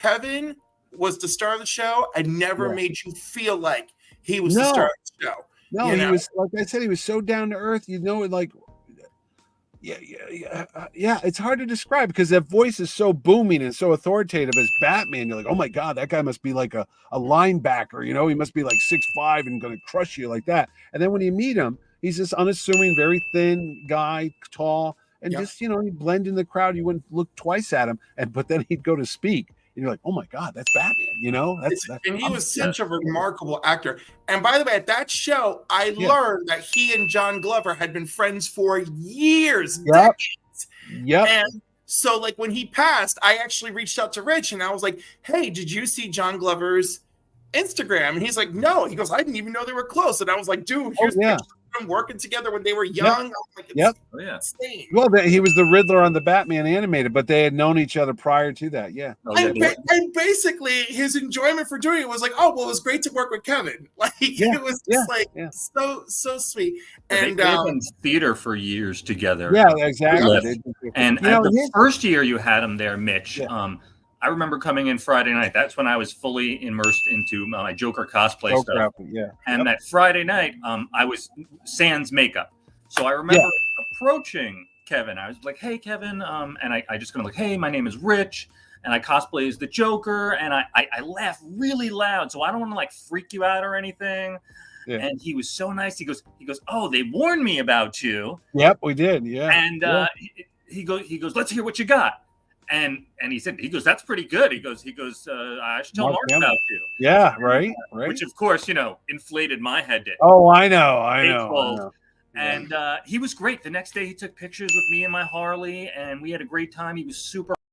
Kevin was the star of the show and never made you feel like he was the No. star of the show. No, You he know? was, like I said, he was so down to earth. You know, like, yeah. It's hard to describe because that voice is so booming and so authoritative as Batman. You're like, oh my God, that guy must be like a linebacker. You know, he must be like 6'5" and going to crush you like that. And then when you meet him, he's this unassuming, very thin guy, tall, and just, you know, he'd blend in the crowd. You wouldn't look twice at him, but then he'd go to speak. And you're like, oh my God, that's Batman, you know? And he was such a remarkable actor. And by the way, at that show, I learned that he and John Glover had been friends for years, decades. And so, like, when he passed, I actually reached out to Rich and I was like, hey, did you see John Glover's Instagram? And he's like, no. He goes, I didn't even know they were close. And I was like, dude, here's pictures of them working together when they were young. I was like, it's insane. Well, he was the Riddler on the Batman animated, but they had known each other prior to that. And basically, his enjoyment for doing it was like, oh, well, it was great to work with Kevin. Like, it was just so sweet. And they've been theater for years together. Yeah, exactly. And the first year you had him there, Mitch, I remember coming in Friday night. That's when I was fully immersed into my Joker cosplay stuff. And that Friday night, I was sans makeup. So I remember approaching Kevin. I was like, hey, Kevin. And I just kind of like, hey, my name is Rich. And I cosplay as the Joker. And I laugh really loud. So I don't want to like freak you out or anything. And he was so nice. He goes, oh, they warned me about you. Yep, we did. And he goes, let's hear what you got. And he goes, that's pretty good. He goes, I should tell Mark about you. Yeah, right. Which of course, you know, inflated my head. Oh, I know. And he was great. The next day he took pictures with me and my Harley and we had a great time. He was super